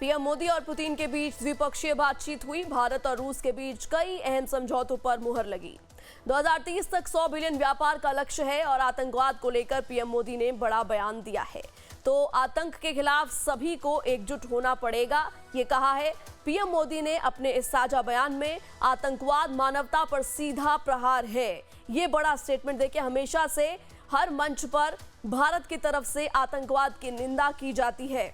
PM Modi और Putin के बीच द्विपक्षीय बातचीत हुई। भारत और रूस के बीच कई अहम समझौतों पर मुहर लगी। 2030 तक 100 बिलियन व्यापार का लक्ष्य है और आतंकवाद को लेकर पीएम मोदी ने बड़ा बयान दिया है। तो आतंक के खिलाफ सभी को एकजुट होना पड़ेगा, ये कहा है पीएम मोदी ने अपने इस साझा बयान में। आतंकवाद मानवता पर सीधा प्रहार है, ये बड़ा स्टेटमेंट देके हमेशा से हर मंच पर भारत की तरफ से आतंकवाद की निंदा की जाती है।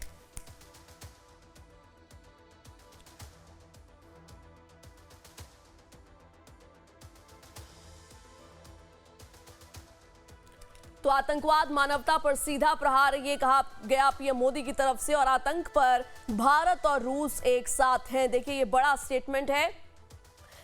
तो आतंकवाद मानवता पर सीधा प्रहार, ये कहा गया पीएम मोदी की तरफ से। और आतंक पर भारत और रूस एक साथ हैं। देखिए ये बड़ा स्टेटमेंट है।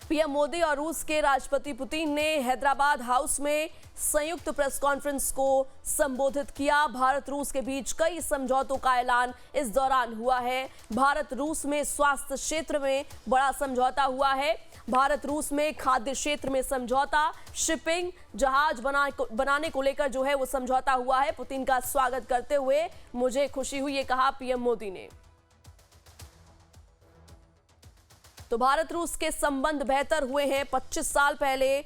पीएम मोदी और रूस के राष्ट्रपति पुतिन ने हैदराबाद हाउस में संयुक्त प्रेस कॉन्फ्रेंस को संबोधित किया। भारत रूस के बीच कई समझौतों का ऐलान इस दौरान हुआ है। भारत रूस में स्वास्थ्य क्षेत्र में बड़ा समझौता हुआ है। भारत रूस में खाद्य क्षेत्र में समझौता, शिपिंग, जहाज बनाने को लेकर जो है वो समझौता हुआ है। पुतिन का स्वागत करते हुए मुझे खुशी हुई, ये कहा पीएम मोदी ने। तो भारत रूस के संबंध बेहतर हुए हैं। 25 साल पहले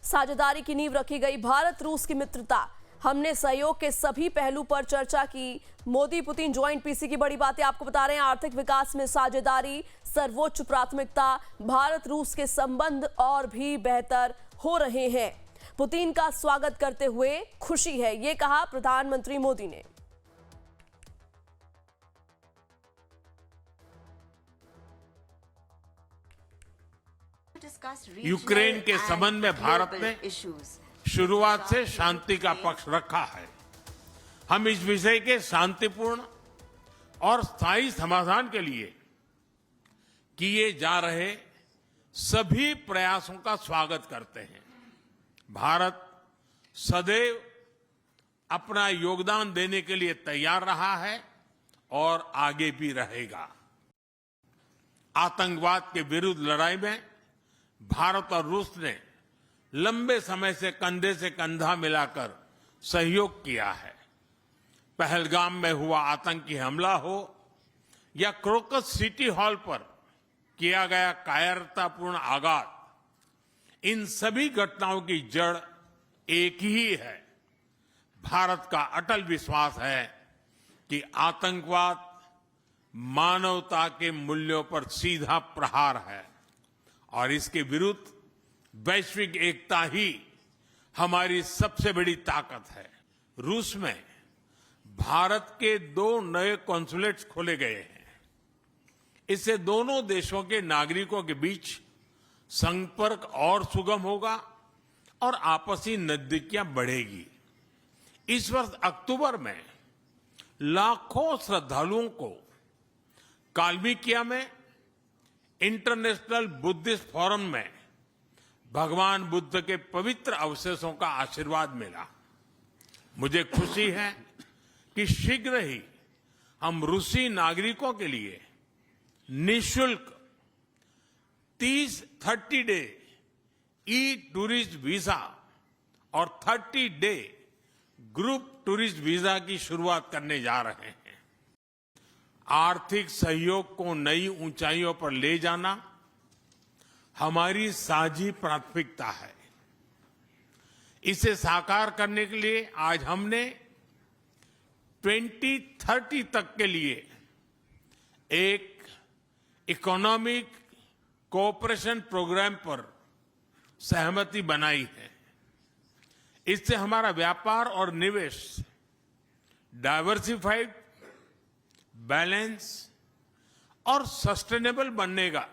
साझेदारी की नींव रखी गई। भारत रूस की मित्रता, हमने सहयोग के सभी पहलू पर चर्चा की। मोदी पुतिन ज्वाइंट पीसी की बड़ी बातें आपको बता रहे हैं। आर्थिक विकास में साझेदारी सर्वोच्च प्राथमिकता। भारत रूस के संबंध और भी बेहतर हो रहे हैं। पुतिन का स्वागत करते हुए खुशी है, ये कहा प्रधानमंत्री मोदी ने। यूक्रेन के संबंध में भारत ने शुरुआत से शांति का पक्ष रखा है। हम इस विषय के शांतिपूर्ण और स्थायी समाधान के लिए किए जा रहे सभी प्रयासों का स्वागत करते हैं। भारत सदैव अपना योगदान देने के लिए तैयार रहा है और आगे भी रहेगा। आतंकवाद के विरुद्ध लड़ाई में भारत और रूस ने लंबे समय से कंधा मिलाकर सहयोग किया है। पहलगाम में हुआ आतंकी हमला हो या क्रोकस सिटी हॉल पर किया गया कायरतापूर्ण आघात, इन सभी घटनाओं की जड़ एक ही है। भारत का अटल विश्वास है कि आतंकवाद मानवता के मूल्यों पर सीधा प्रहार है और इसके विरुद्ध वैश्विक एकता ही हमारी सबसे बड़ी ताकत है। रूस में भारत के 2 नए कॉन्सुलेट्स खोले गए हैं। इससे दोनों देशों के नागरिकों के बीच संपर्क और सुगम होगा और आपसी नजदीकियां बढ़ेगी। इस वर्ष अक्टूबर में लाखों श्रद्धालुओं को काल्मिकिया में इंटरनेशनल बुद्धिस्ट फोरम में भगवान बुद्ध के पवित्र अवशेषों का आशीर्वाद मिला। मुझे खुशी है कि शीघ्र ही हम रूसी नागरिकों के लिए निःशुल्क 30 डे ई टूरिस्ट वीजा और 30 डे ग्रुप टूरिस्ट वीजा की शुरुआत करने जा रहे हैं। आर्थिक सहयोग को नई ऊंचाइयों पर ले जाना हमारी साझी प्राथमिकता है। इसे साकार करने के लिए आज हमने 2030 तक के लिए एक इकोनॉमिक कोऑपरेशन प्रोग्राम पर सहमति बनाई है। इससे हमारा व्यापार और निवेश डाइवर्सिफाइड, बैलेंस और सस्टेनेबल बनेगा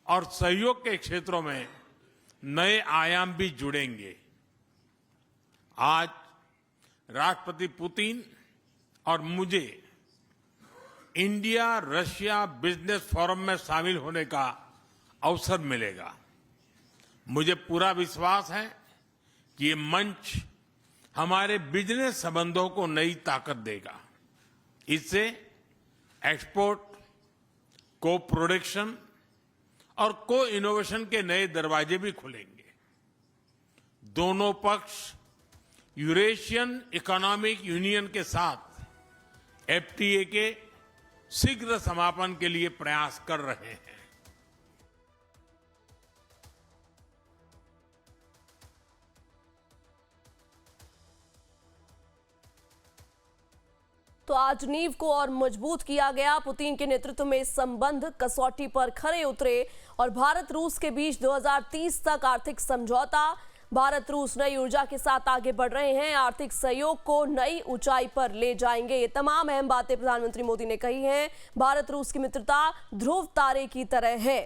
और सहयोग के क्षेत्रों में नए आयाम भी जुड़ेंगे। आज राष्ट्रपति पुतिन और मुझे इंडिया रशिया बिजनेस फोरम में शामिल होने का अवसर मिलेगा। मुझे पूरा विश्वास है कि ये मंच हमारे बिजनेस संबंधों को नई ताकत देगा। इससे एक्सपोर्ट, को प्रोडक्शन और को इनोवेशन के नए दरवाजे भी खुलेंगे। दोनों पक्ष यूरेशियन इकोनॉमिक यूनियन के साथ एफटीए के शीघ्र समापन के लिए प्रयास कर रहे हैं। तो आज नींव को और मजबूत किया गया। पुतिन के नेतृत्व में संबंध कसौटी पर खरे उतरे और भारत रूस के बीच 2030 तक आर्थिक समझौता। भारत रूस नई ऊर्जा के साथ आगे बढ़ रहे हैं, आर्थिक सहयोग को नई ऊंचाई पर ले जाएंगे। ये तमाम अहम बातें प्रधानमंत्री मोदी ने कही हैं। भारत रूस की मित्रता ध्रुव तारे की तरह है।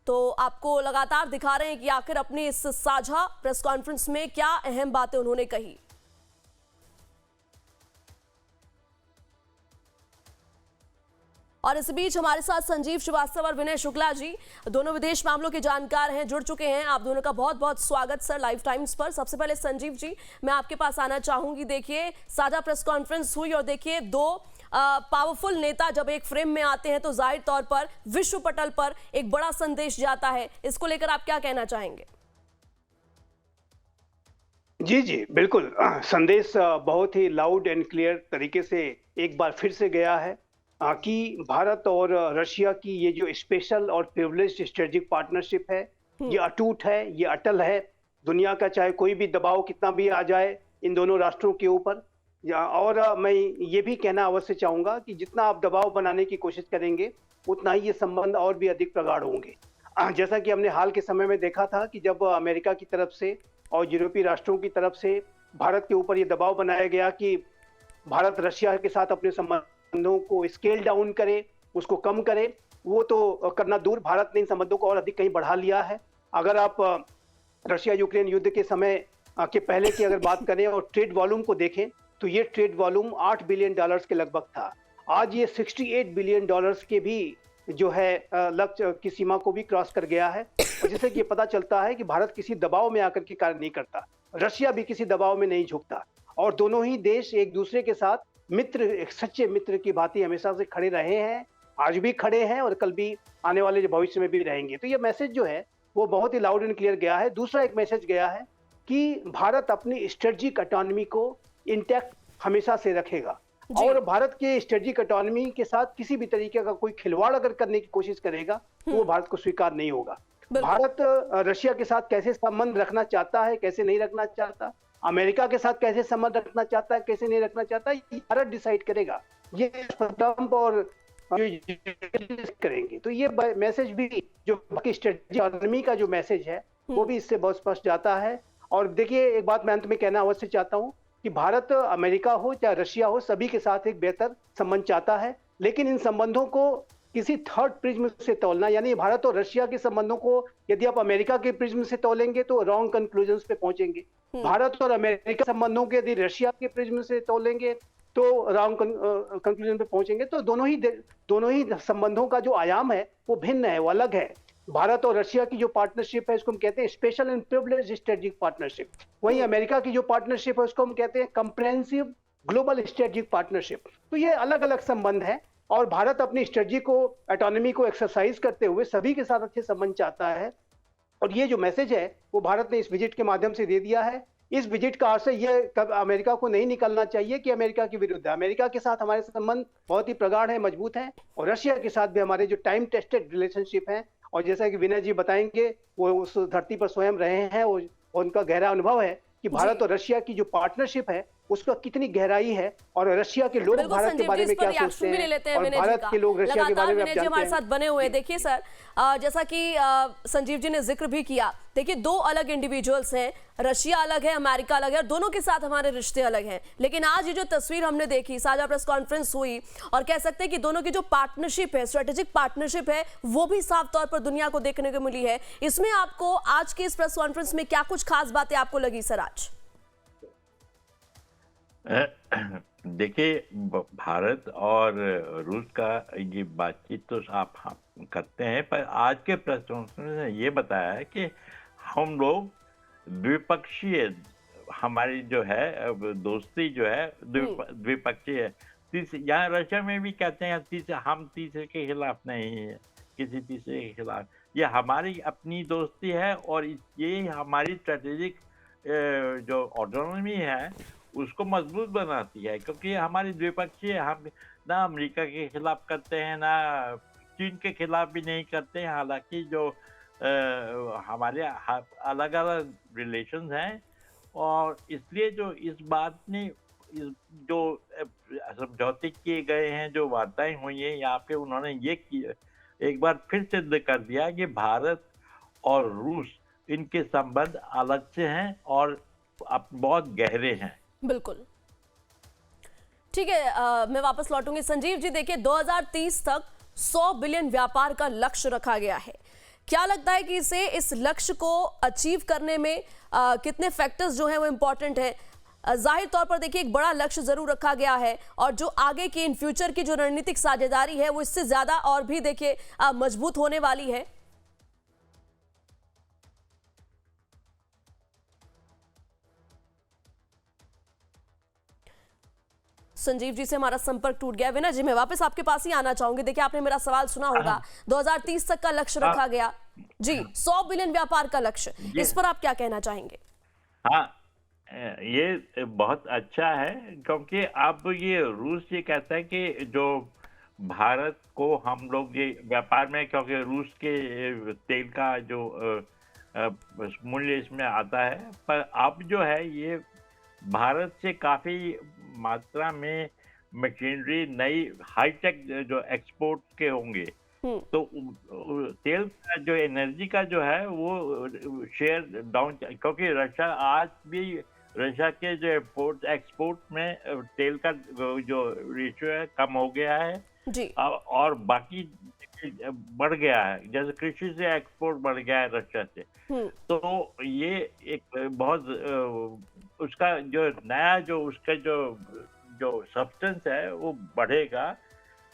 तो आपको लगातार दिखा रहे हैं कि आखिर अपनी इस साझा प्रेस कॉन्फ्रेंस में क्या अहम बातें उन्होंने कही। और इस बीच हमारे साथ संजीव श्रीवास्तव और विनय शुक्ला जी, दोनों विदेश मामलों के जानकार हैं, जुड़ चुके हैं। आप दोनों का बहुत बहुत स्वागत सर लाइव टाइम्स पर। सबसे पहले संजीव जी, मैं आपके पास आना चाहूंगी। देखिए, साझा प्रेस कॉन्फ्रेंस हुई और देखिए दो पावरफुल नेता जब एक फ्रेम में आते हैं तो जाहिर तौर पर विश्व पटल पर एक बड़ा संदेश जाता है। इसको लेकर आप क्या कहना चाहेंगे? जी जी बिल्कुल, संदेश बहुत ही लाउड एंड क्लियर तरीके से एक बार फिर से गया है कि भारत और रशिया की ये जो स्पेशल और प्रिविलेज्ड स्ट्रेटेजिक पार्टनरशिप है, ये अटूट है, ये अटल है। दुनिया का चाहे कोई भी दबाव कितना भी आ जाए इन दोनों राष्ट्रों के ऊपर, और मैं ये भी कहना अवश्य चाहूंगा कि जितना आप दबाव बनाने की कोशिश करेंगे उतना ही ये संबंध और भी अधिक प्रगाढ़ होंगे। जैसा कि हमने हाल के समय में देखा था कि जब अमेरिका की तरफ से और यूरोपीय राष्ट्रों की तरफ से भारत के ऊपर ये दबाव बनाया गया कि भारत रशिया के साथ अपने संबंधों को स्केल डाउन करे, उसको कम करे, वो तो करना दूर, भारत ने इन संबंधों को और अधिक कहीं बढ़ा लिया है। अगर आप रशिया यूक्रेन युद्ध के समय के पहले की अगर बात करें और ट्रेड वॉल्यूम को देखें तो ये ट्रेड वॉल्यूम $8 बिलियन के लगभग था। आज ये $68 बिलियन के भी जो है लक्ष्य की सीमा को भी क्रॉस कर गया है। और जिससे कि पता चलता है कि भारत किसी दबाव में आकर के कार्य नहीं करता, रशिया भी किसी दबाव में नहीं झुकता, और दोनों ही देश एक दूसरे के साथ मित्र, एक सच्चे मित्र की भांति हमेशा से खड़े रहे हैं, आज भी खड़े हैं और कल भी आने वाले भविष्य में भी रहेंगे। तो ये मैसेज जो है वो बहुत ही लाउड एंड क्लियर गया है। दूसरा एक मैसेज गया है कि भारत अपनी स्ट्रेटेजिक ऑटोनॉमी को इंटैक्ट हमेशा से रखेगा, और भारत के स्ट्रेटेजिक ऑटोनॉमी के साथ किसी भी तरीके का कोई खिलवाड़ अगर करने की कोशिश करेगा तो वो भारत को स्वीकार नहीं होगा। भारत रशिया के साथ कैसे संबंध रखना चाहता है, कैसे नहीं रखना चाहता, अमेरिका के साथ कैसे संबंध रखना चाहता है, कैसे नहीं रखना चाहता, ये भारत डिसाइड करेगा। ये ट्रंप और करेंगे। तो ये मैसेज भी जो बाकी स्ट्रेटेजिक ऑटोनॉमी का जो मैसेज है वो भी इससे बहुत स्पष्ट जाता है। और देखिए, एक बात मैं अंत में कहना अवश्य चाहता हूँ कि भारत अमेरिका हो चाहे रशिया हो, सभी के साथ एक बेहतर संबंध चाहता है, लेकिन इन संबंधों को किसी थर्ड प्रिज्म से तौलना, यानी भारत और रशिया के संबंधों को यदि आप अमेरिका के प्रिज्म से तौलेंगे तो रॉन्ग कंक्लूजन्स पे पहुंचेंगे। भारत और अमेरिका संबंधों के यदि रशिया के प्रिज्म से तौलेंगे तो रॉन्ग कंक्लूजन पे पहुंचेंगे। तो दोनों ही संबंधों का जो आयाम है वो भिन्न है, वो अलग है। भारत और रशिया की जो पार्टनरशिप है इसको हम कहते हैं special and privileged strategic partnership. वहीं अमेरिका की जो पार्टनरशिप है उसको हम कहते हैं कंप्रेहेंसिव ग्लोबल स्ट्रेटेजिक पार्टनरशिप। तो ये अलग अलग संबंध है, और भारत अपनी स्ट्रेटजी को, ऑटोनॉमी को एक्सरसाइज करते हुए सभी के साथ अच्छे संबंध चाहता है। और ये जो मैसेज है वो भारत ने इस विजिट के माध्यम से दे दिया है। इस विजिट का अर्थ ये अमेरिका को नहीं निकलना चाहिए कि अमेरिका के विरुद्ध है। अमेरिका के साथ हमारे संबंध बहुत ही प्रगाढ़ है, मजबूत हैं, और रशिया के साथ भी हमारे जो टाइम टेस्टेड रिलेशनशिप है, और जैसा कि विनय जी बताएंगे वो उस धरती पर स्वयं रहे हैं, वो उनका गहरा अनुभव है कि भारत और रशिया की जो पार्टनरशिप है उसका कितनी गहराई है, और रशिया के लोग भारत के बारे में क्या सोचते हैं, और भारत के लोग रशिया के बारे में आप जानते हैं। हमारे साथ बने हुए हैं। देखिए सर, जैसा कि संजीव जी ने जिक्र भी किया, देखिए दो अलग इंडिविजुअल्स हैं, रशिया अलग है, अमेरिका अलग है, और दोनों के साथ हमारे रिश्ते अलग हैं। लेकिन आज ये जो तस्वीर हमने देखी, साझा प्रेस कॉन्फ्रेंस हुई, और कह सकते हैं कि दोनों की जो पार्टनरशिप है, स्ट्रेटेजिक पार्टनरशिप है, वो भी साफ तौर पर दुनिया को देखने को मिली है। इसमें आपको आज की इस प्रेस कॉन्फ्रेंस में क्या कुछ खास बातें आपको लगी सर आज? देखिए, भारत और रूस का ये बातचीत तो आप करते हैं, पर आज के प्रेस कॉन्फ्रेंस ने ये बताया है कि हम लोग द्विपक्षीय, हमारी जो है दोस्ती जो है द्विपक्षीय है। यहाँ रशिया में भी कहते हैं हम तीसरे के खिलाफ नहीं है, किसी तीसरे के खिलाफ, ये हमारी अपनी दोस्ती है, और ये हमारी स्ट्रेटेजिक जो ऑटोनॉमी है उसको मजबूत बनाती है, क्योंकि हमारी द्विपक्षीय, हम ना अमेरिका के खिलाफ करते हैं ना चीन के खिलाफ भी नहीं करते हैं, हालांकि जो हमारे अलग अलग रिलेशंस हैं, और इसलिए जो इस बात ने जो समझौते किए गए हैं, जो वार्ताएं हुई हैं यहाँ पे, उन्होंने ये किया, एक बार फिर सिद्ध कर दिया कि भारत और रूस, इनके संबंध अलग से हैं और बहुत गहरे हैं। बिल्कुल ठीक है। मैं वापस लौटूंगी। संजीव जी, देखिए 2030 तक 100 बिलियन व्यापार का लक्ष्य रखा गया है। क्या लगता है कि इस लक्ष्य को अचीव करने में कितने फैक्टर्स जो हैं वो इंपॉर्टेंट है? जाहिर तौर पर देखिए एक बड़ा लक्ष्य जरूर रखा गया है, और जो आगे की इन फ्यूचर की जो रणनीतिक साझेदारी है वो इससे ज्यादा और भी देखिए मजबूत होने वाली है। संजीव जी से हमारा संपर्क टूट गया। विनय जी, मैं वापस आपके पास ही आना चाहूंगी। देखिए आपने मेरा सवाल सुना होगा, 2030 तक का लक्ष्य रखा गया जी, 100 बिलियन व्यापार का लक्ष्य, इस पर आप क्या कहना चाहेंगे? हाँ, ये बहुत अच्छा है, क्योंकि अब ये रूस ये कहता है कि जो भारत को हम लोग ये व्यापार में, क्योंकि रूस के तेल का जो मूल्य इसमें आता है, पर अब जो है ये भारत से काफी मात्रा में मशीनरी, नई हाईटेक जो एक्सपोर्ट के होंगे, तो तेल का जो एनर्जी का जो है वो शेयर डाउन, क्योंकि रशिया आज भी, रशिया के जो एक्सपोर्ट में तेल का जो रेशियो है कम हो गया है जी। और बाकी बढ़ गया है, जैसे कृषि से एक्सपोर्ट बढ़ गया है रशिया से। तो ये एक बहुत उसका जो नया जो उसका जो सब्सटेंस है वो बढ़ेगा,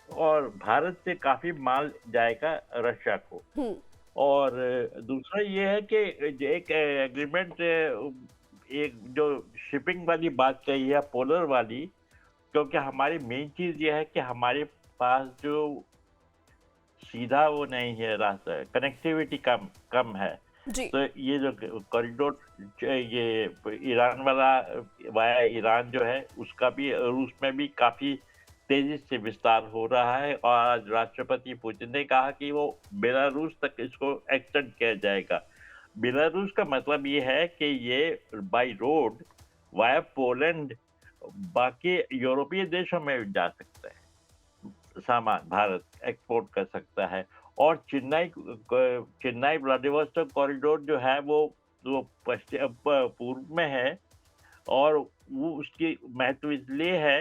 और भारत से काफी माल जाएगा रशिया को। और दूसरा ये है कि एक एग्रीमेंट, एक जो शिपिंग वाली बात कही है, पोलर वाली, क्योंकि हमारी मेन चीज ये है कि हमारे पास जो सीधा वो नहीं है रास्ता, कनेक्टिविटी कम है जी। तो ये जो कॉरिडोर, ये ईरान वाला वाया ईरान जो है, उसका भी रूस में भी काफी तेजी से विस्तार हो रहा है, और आज राष्ट्रपति पुतिन ने कहा कि वो बेलारूस तक इसको एक्सटेंड किया जाएगा। बेलारूस का मतलब ये है कि ये बाय रोड वाया पोलैंड बाकी यूरोपीय देशों में जा सकता है, सामान भारत एक्सपोर्ट कर सकता है। और चेन्नई व्लादिवोस्टोक कॉरिडोर जो है वो पूर्व में है, और वो उसकी महत्व इसलिए है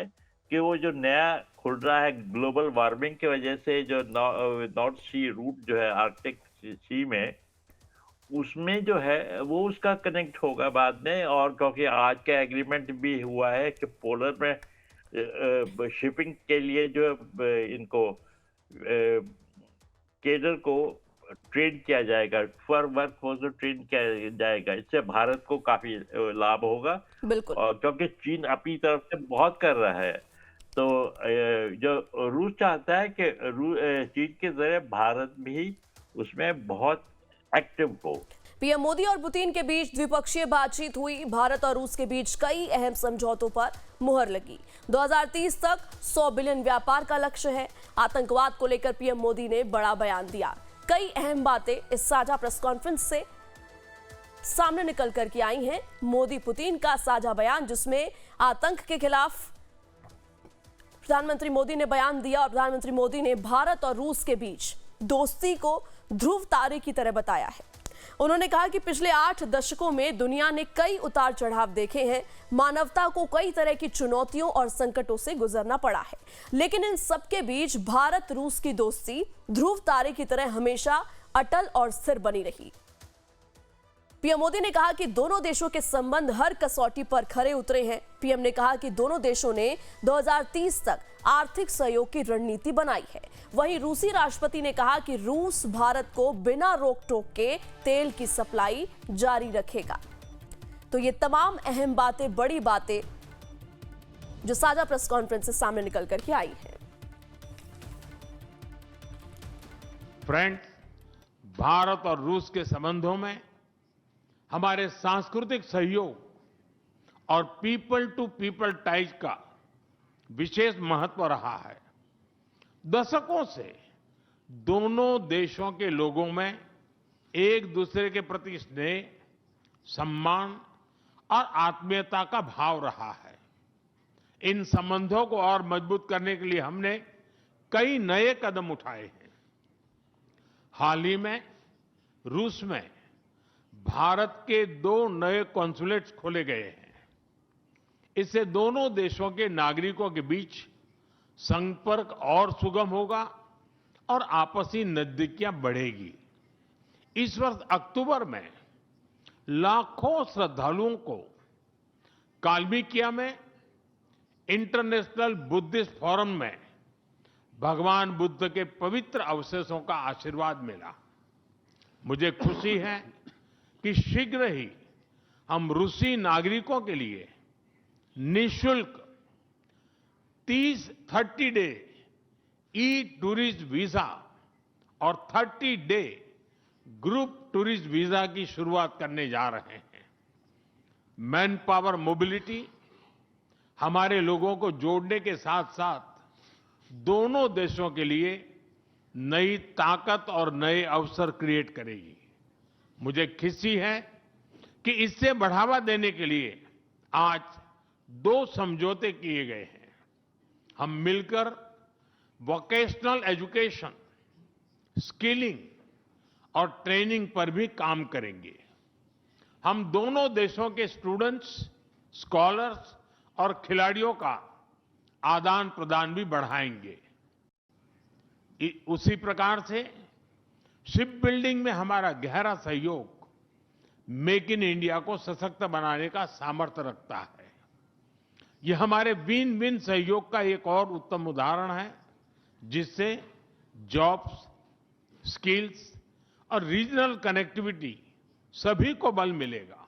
कि वो जो नया खुल रहा है ग्लोबल वार्मिंग की वजह से, जो नॉर्थ सी रूट जो है आर्कटिक सी में, उसमें जो है वो उसका कनेक्ट होगा बाद में। और क्योंकि आज का एग्रीमेंट भी हुआ है कि पोलर में शिपिंग के लिए जो इनको केडर को ट्रेन किया जाएगा, फॉर वर्क फोर्स को ट्रेन किया जाएगा, इससे भारत को काफी लाभ होगा। बिल्कुल। और क्योंकि चीन अपनी तरफ से बहुत कर रहा है, तो जो रूस चाहता है कि चीन के जरिए भारत भी उसमें बहुत एक्टिव हो। पीएम मोदी और पुतिन के बीच द्विपक्षीय बातचीत हुई। भारत और रूस के बीच कई अहम समझौतों पर मुहर लगी। 2030 तक 100 बिलियन व्यापार का लक्ष्य है। आतंकवाद को लेकर पीएम मोदी ने बड़ा बयान दिया। कई अहम बातें इस साझा प्रेस कॉन्फ्रेंस से सामने निकल कर के आई हैं। मोदी पुतिन का साझा बयान, जिसमें आतंक के खिलाफ प्रधानमंत्री मोदी ने बयान दिया, और प्रधानमंत्री मोदी ने भारत और रूस के बीच दोस्ती को ध्रुव तारे की तरह बताया है। उन्होंने कहा कि पिछले 8 दशकों में दुनिया ने कई उतार चढ़ाव देखे हैं। मानवता को कई तरह की चुनौतियों और संकटों से गुजरना पड़ा है, लेकिन इन सबके बीच भारत रूस की दोस्ती ध्रुव तारे की तरह हमेशा अटल और स्थिर बनी रही। पीएम मोदी ने कहा कि दोनों देशों के संबंध हर कसौटी पर खरे उतरे हैं। पीएम ने कहा कि दोनों देशों ने 2030 तक आर्थिक सहयोग की रणनीति बनाई है। वहीं रूसी राष्ट्रपति ने कहा कि रूस भारत को बिना रोक टोक के तेल की सप्लाई जारी रखेगा। तो ये तमाम अहम बातें, बड़ी बातें जो साझा प्रेस कॉन्फ्रेंस से सामने निकल करके आई है। फ्रेंड्स, भारत और रूस के संबंधों में हमारे सांस्कृतिक सहयोग और पीपल टू पीपल टाइज का विशेष महत्व रहा है। दशकों से दोनों देशों के लोगों में एक दूसरे के प्रति स्नेह, सम्मान और आत्मीयता का भाव रहा है। इन संबंधों को और मजबूत करने के लिए हमने कई नए कदम उठाए हैं। हाल ही में रूस में भारत के 2 नए कॉन्सुलेट्स खोले गए हैं। इससे दोनों देशों के नागरिकों के बीच संपर्क और सुगम होगा और आपसी नजदीकियां बढ़ेगी। इस वर्ष अक्टूबर में लाखों श्रद्धालुओं को काल्मिकिया में इंटरनेशनल बुद्धिस्ट फोरम में भगवान बुद्ध के पवित्र अवशेषों का आशीर्वाद मिला। मुझे खुशी है कि शीघ्र ही हम रूसी नागरिकों के लिए निःशुल्क 30 डे ई टूरिस्ट वीजा और 30 डे ग्रुप टूरिस्ट वीजा की शुरुआत करने जा रहे हैं। मैन पावर मोबिलिटी हमारे लोगों को जोड़ने के साथ साथ दोनों देशों के लिए नई ताकत और नए अवसर क्रिएट करेगी। मुझे खुशी है कि इससे बढ़ावा देने के लिए आज 2 समझौते किए गए हैं। हम मिलकर वोकेशनल एजुकेशन, स्किलिंग और ट्रेनिंग पर भी काम करेंगे। हम दोनों देशों के स्टूडेंट्स, स्कॉलर्स और खिलाड़ियों का आदान प्रदान भी बढ़ाएंगे। उसी प्रकार से शिप बिल्डिंग में हमारा गहरा सहयोग मेक इन इंडिया को सशक्त बनाने का सामर्थ्य रखता है। यह हमारे विन विन सहयोग का एक और उत्तम उदाहरण है, जिससे जॉब्स, स्किल्स और रीजनल कनेक्टिविटी सभी को बल मिलेगा।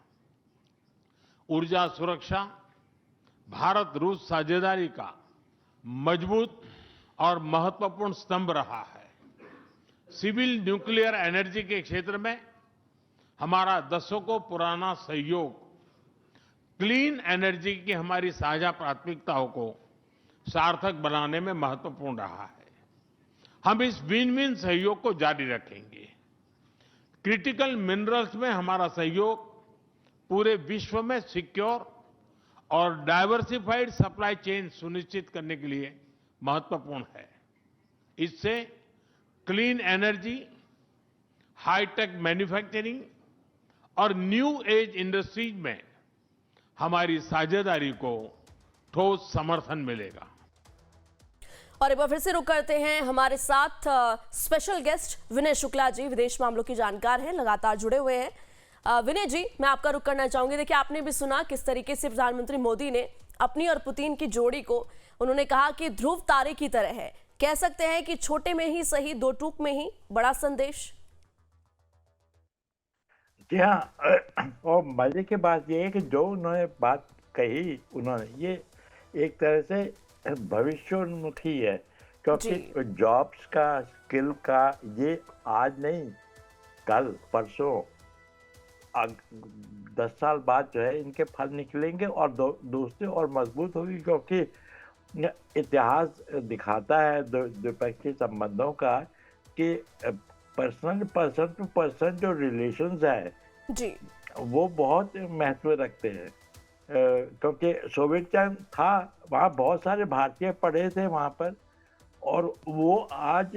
ऊर्जा सुरक्षा भारत रूस साझेदारी का मजबूत और महत्वपूर्ण स्तंभ रहा है। सिविल न्यूक्लियर एनर्जी के क्षेत्र में हमारा दशकों पुराना सहयोग क्लीन एनर्जी की हमारी साझा प्राथमिकताओं को सार्थक बनाने में महत्वपूर्ण रहा है। हम इस विन विन सहयोग को जारी रखेंगे। क्रिटिकल मिनरल्स में हमारा सहयोग पूरे विश्व में सिक्योर और डाइवर्सिफाइड सप्लाई चेन सुनिश्चित करने के लिए महत्वपूर्ण है। इससे क्लीन एनर्जी, हाईटेक मैन्युफैक्चरिंग और न्यू एज इंडस्ट्रीज में हमारी साझेदारी को ठोस समर्थन मिलेगा। और एक बार फिर से रुक करते हैं, हमारे साथ स्पेशल गेस्ट विनय शुक्ला जी, विदेश मामलों की जानकार हैं, लगातार जुड़े हुए हैं। विनय जी, मैं आपका रुक करना चाहूंगी। देखिए, आपने भी सुना किस तरीके से प्रधानमंत्री मोदी ने अपनी और पुतिन की जोड़ी को, उन्होंने कहा कि ध्रुव तारे की तरह है। कह सकते हैं कि छोटे में ही सही, 2 टूक में ही बड़ा संदेश। जी हाँ, और मजे की बात यह है कि जो उन्होंने बात कही, उन्होंने ये एक तरह से भविष्योन्मुखी है, क्योंकि जॉब्स का, स्किल का, ये आज नहीं, कल परसों 10 साल बाद जो है इनके फल निकलेंगे और दोस्ती और मजबूत होगी, क्योंकि इतिहास दिखाता है द्विपक्षीय संबंधों का कि पर्सन टू पर्सन जो रिलेशंस है जी, वो बहुत महत्व रखते हैं। क्योंकि सोवियत संघ था, वहाँ बहुत सारे भारतीय पढ़े थे वहाँ पर, और वो आज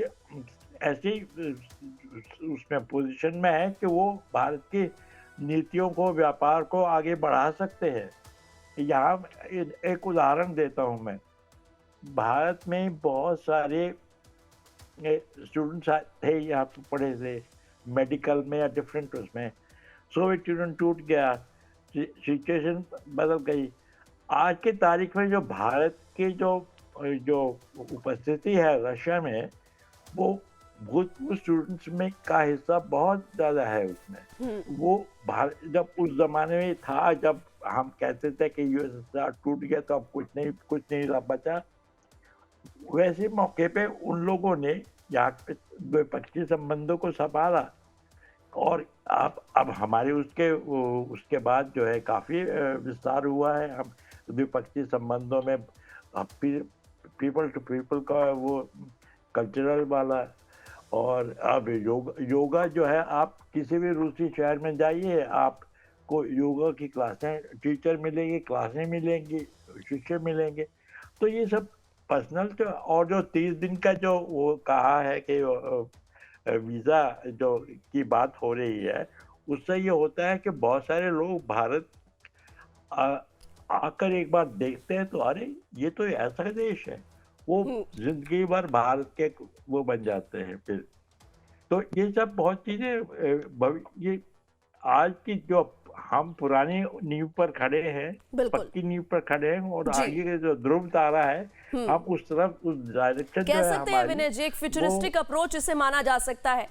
ऐसी उसमें पोजीशन में है कि वो भारत की नीतियों को, व्यापार को आगे बढ़ा सकते हैं। यहाँ एक उदाहरण देता हूँ मैं। भारत में बहुत सारे स्टूडेंट्स थे, यहाँ पे पढ़े थे मेडिकल में या डिफरेंट उसमें। सोवियत यूनियन टूट गया, सिचुएशन बदल गई। आज की तारीख में जो भारत की जो उपस्थिति है रशिया में, वो भूतपूर्व स्टूडेंट्स में का हिस्सा बहुत ज़्यादा है उसमें। वो भारत जब उस जमाने में था, जब हम कहते थे कि यूएसएसआर टूट गया तो अब कुछ नहीं बचा, वैसे मौके पे उन लोगों ने यहाँ पे द्विपक्षीय संबंधों को संभाला। और अब हमारे उसके बाद जो है काफी विस्तार हुआ है। हम द्विपक्षीय संबंधों में पीपल टू पीपल का वो कल्चरल वाला, और अब योगा जो है, आप किसी भी रूसी शहर में जाइए, आपको योगा की क्लासें, टीचर मिलेंगे, क्लासें मिलेंगी, शिक्षक मिलेंगे। तो ये सब पर्सनल और जो 30 दिन का जो वो कहा है कि वीजा जो की बात हो रही है, उससे ये होता है कि बहुत सारे लोग भारत आकर एक बार देखते हैं तो अरे ये तो ऐसा देश है, वो जिंदगी भर भारत के वो बन जाते हैं फिर। तो ये सब बहुत चीजें ये आज की जो हम पुरानी नींव पर खड़े हैं, पक्की नींव पर खड़े हैं, और आगे के जो ध्रुव तारा है हम उस तरफ, उस डायरेक्शन कह सकते हैं विनय जी, एक फ्यूचरिस्टिक अप्रोच इसे माना जा सकता है।